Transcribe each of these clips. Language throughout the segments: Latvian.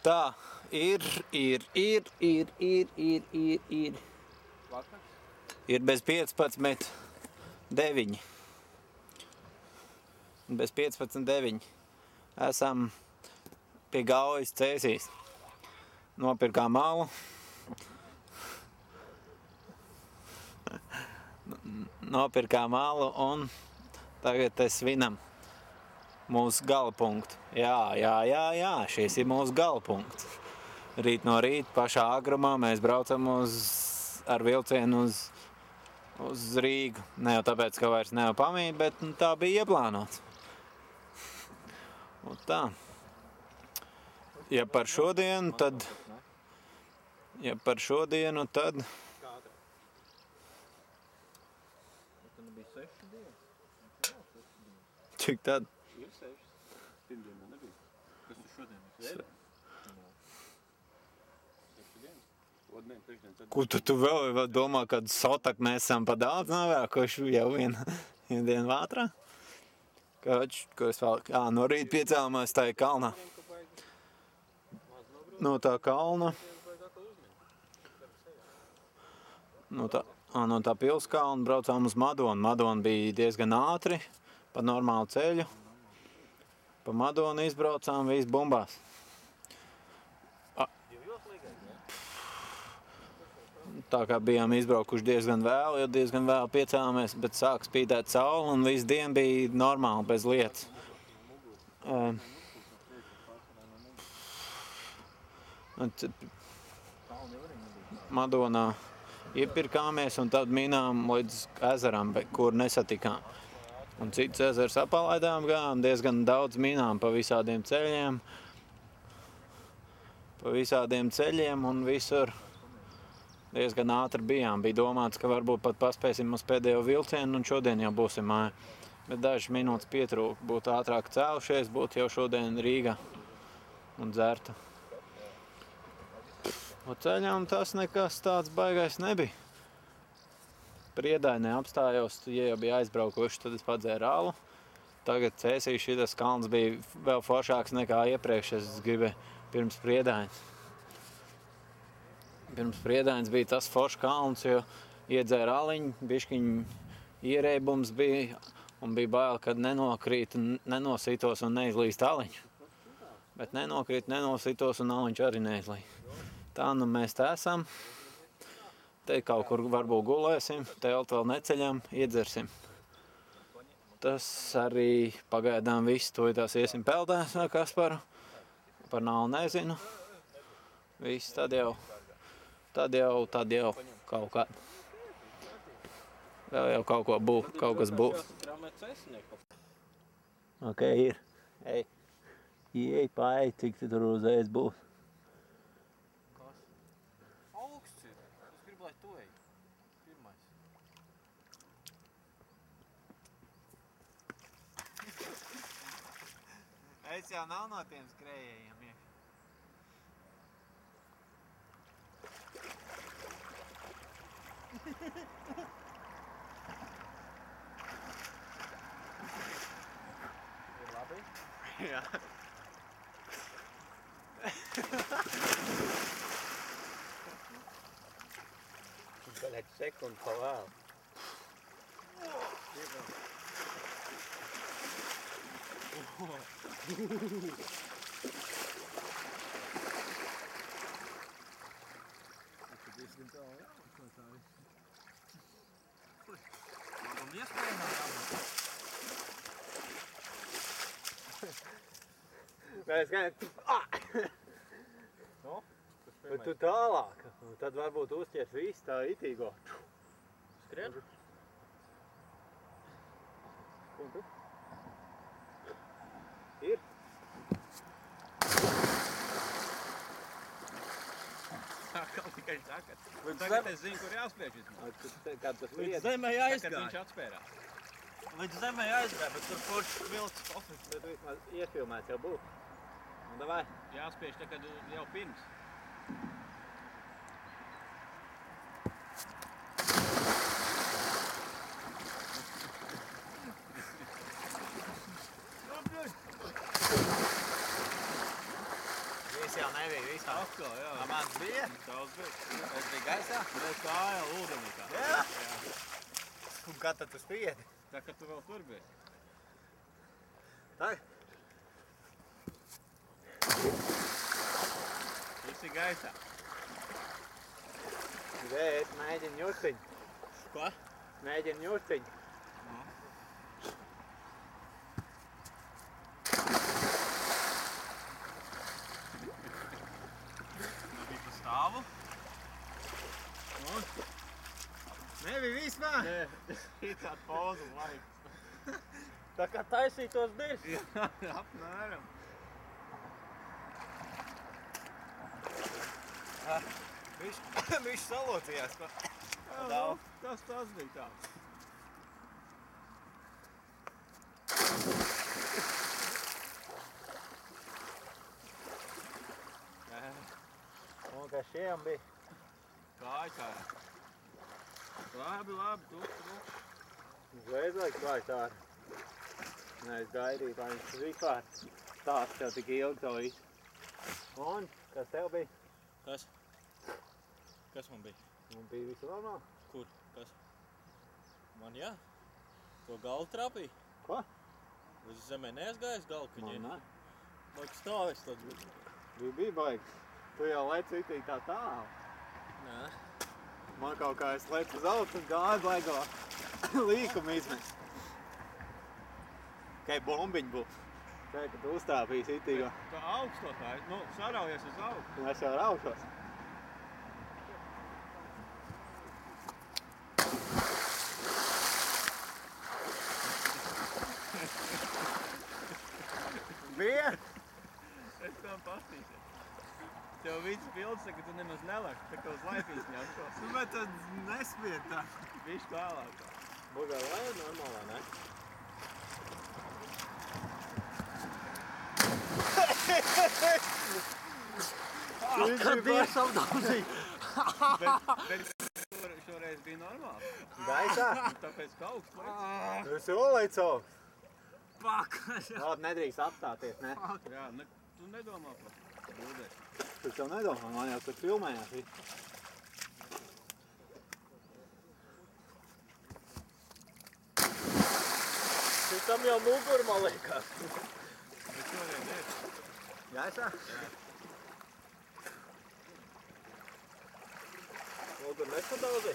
Tā, ir. Ir bez 15, 9. Bez 15, 9. Esam pie Gaujas Cēsīs. Nopirkām malu. Nopirkām malu un tagad svinam mūsu gala punktu. Jā, šis ir mūsu gala punkts. Rīt no rīta pašā agrumā mēs braucam ar vilcienu uz Rīgu. Ne jau tāpēc, ka vairs nevar pamīt, bet tā bija ieplānots. Un tā. Ja par šodienu, tad... Cik tad? Ir 6. Pirmdienā nebija. Kas tu šodien ir? Sēdi? 6 dienas. Otrdien, trešdien, Ko tu vēl domā, kad sotak mēs esam pa daudz novēkoši jau vienu dienu vātrā? Ko es vēl... no rīta piecēlamies tā kalnā. No tā kalna. No tā pilskalna braucām uz Madonu. Madona bija diezgan ātri, pa normālu ceļu. Pa Madonu izbraucām, viss bumbās. Tā kā bijām izbraukuši diezgan vēl, jo diezgan vēl piecēlamies, bet sāk spīdēt saule un visu dienu bija normāli, bez lietas. Madonā iepirkāmies un tad minām līdz ezeram, kur nesatikām. Un citus ezers apalaidām gājām, diezgan daudz minām pa visādiem ceļiem. Un visur diezgan ātri bijām. Bija domāts, ka varbūt pat paspēsim uz pēdējo vilcienu un šodien jau būsim mājā. Bet dažas minūtes pietrūka. Būtu ātrāk cēlušies, būtu jau šodien Rīgā un dzertu. Un ceļām tas nekas tāds baigais nebija. Priedainē apstājos, ja jau bija aizbraukuši, tad es padzēru alu. Tagad Cēsīs šitas kalns bija vēl foršāks nekā iepriekš, es gribēju pirms Priedainas. Pirms Priedainas bija tas foršs kalns, jo iedzēra aliņu, biškiņ ierēbums bija un bija bail, kad nenokrīt, nenosītos un neizlīst aliņu. Bet nenokrīt, nenosītos un aliņš arī neizlīst. Tā nu mēs te esam. Te kaut kur varbūt gulēsim, telti vēl neceļam, iedzersim. Tas arī pagaidām viss, tūlītās iesim peldēs vai Kasparu. Par nav nezinu. Viss tad jau kaut kā. Vēl jau kaut kas būs. Ok, ir. Ej. Ieej, paej, cik tu tur uzreiz būs. Augsts ir. Es gribu, lai tu ej. Pirmais. Es jau nav no tiem skrējējiem iekšā. Ir labi? Jā. Galēt sekundi pa vēl. Un iespējamā jābūt. Mēs skaidri... No? Bet tu tālāk. Un tad varbūt uzķers visu tā itīgo. Skrien? Un tu? Ir? Tā kā tikai tagad. Tagad es zinu, kur jāspiež. Kad tas Līdz zemē jāizgāja. Tagad viņš atspērās. Līdz zemē jāizgāja, bet tur forši vilks ofis. Bet vismaz iefilmēts jau būtu. Un davai. Jāspiež tagad jau pirms. Viss jau tev nebija visā. Atkal, jā. Mans bija? Tavs bija. Es biju gaisā? Mēs kāja ūdenī kā. Jā? Un kad tad tu spiedi? Tā, ka tu vēl tur biji. Tā? Visi gaisā. Vēs, mēģini justiņu. Ko? Mēģini justiņu. Nebija pa stāvu? Nebija vispār? Nē, ir tāda pauza laiks. Tā kā taisītos dirs. Jā, apmēram. Viņš salocījās. Daudz. Tas bija tāds. Un kā šiem bija? Kāja. Labi, tu. Uzreiz vajag klāt tādu. Nē, es gaidīju, lai viņš vispār stāst tev tik ilgi to visu. Un, kas tev bija? Kas? Kas man bija? Man bija visu normāli. Kur? Kas? Man jā? To galvu trapīja? Ko? Uz zemē neaizgājis galvkaņiem? Man nē. Vajag stāvis tāds bija. Bija baigs. Tu jau lec itī tā tālu. Nē. Man kaut kā es lecu uz augstu un gāju baigo līkumu izmest. Kai bombiņu būs. Kā, ka tu uztāpīsi itīgo. Tā augstotā, saraujies uz augstu. Un es jau raušos. Bija? Es tam pastīsies. Tev viss bildes saka, ka tu nemaz nelaki, tā kā uz laipīs ņemtos. Nu, bet tad nespied tā. Viņš tālāk. Būs vēl lai normālā, ne? Kad Dievs apdauzīja. Bet šoreiz bija normāli. Gaisā? Tāpēc ka augsts lec. Tu solēji savu. Pak! Labi, nedrīkst apstāties, ne? Jā, tu nedomā par būdēs. Tu tev nedomā, man jau tur filmējās viss. Tam jau muguru, man liekas. Bet šoreiz ir. Gaisā? Jā. Muguru nesadauzi?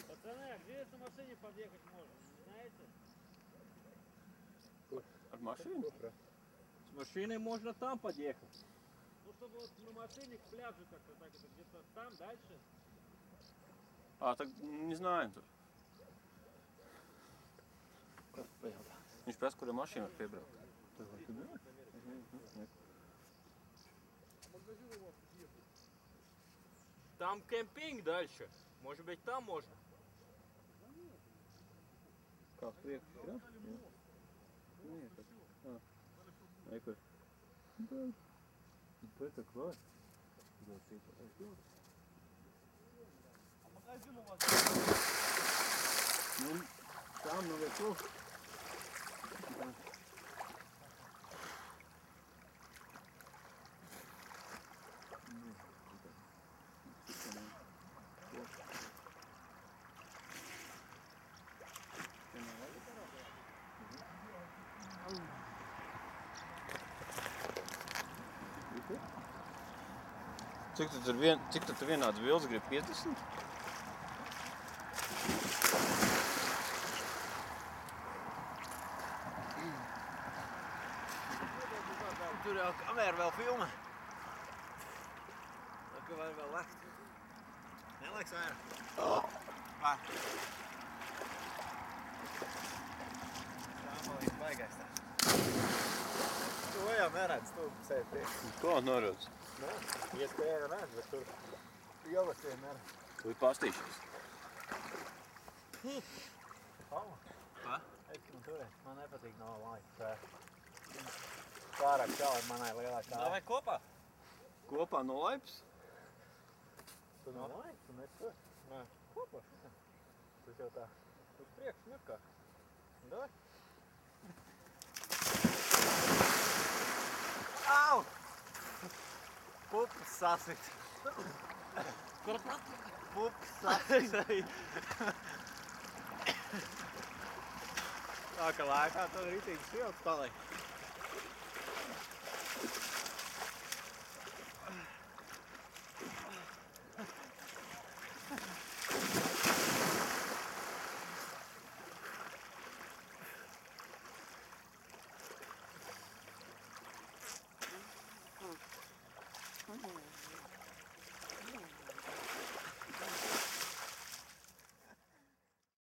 Пацаны, а где эта машине подъехать можно? Знаете? Ar mašīnu? С машиной можно там подъехать. Ну, чтобы вот на машине к пляжу как-то так, это где-то там, дальше. Так не знаю tur. Viņš prasa, kura mašīna var piebraukt. Там кемпинг дальше. Может быть, там можно? Kā priekš, jā? Nē, tas. Kur? Tu tā klāt. Nu, tam nav vietu. Cik tu tur vienāds bildes grib 50? Tur jau kamera vēl filmē. Tā kā var vēl lekt. Neleks vairāk? Vai? Tā man līdz baigais tā. To jau neredz, tu sēd priekš. Ko neredz? Nē, iespēja redz, bet tur ielasiem neredz. Tu ir pastīšies. Pama. Ko? Ec, man turēt. Man nepatīk no laika. Pārāk čauri manai lielākā. Davai kopā. Kopā no laipas? Tu no laika? Tu netur? Nē. Kopā. Tas jau tā. Uz priekšu nekā. Davai. sasit. Pupas sasit. Tā ka laikā tad ritīgi silts paliek.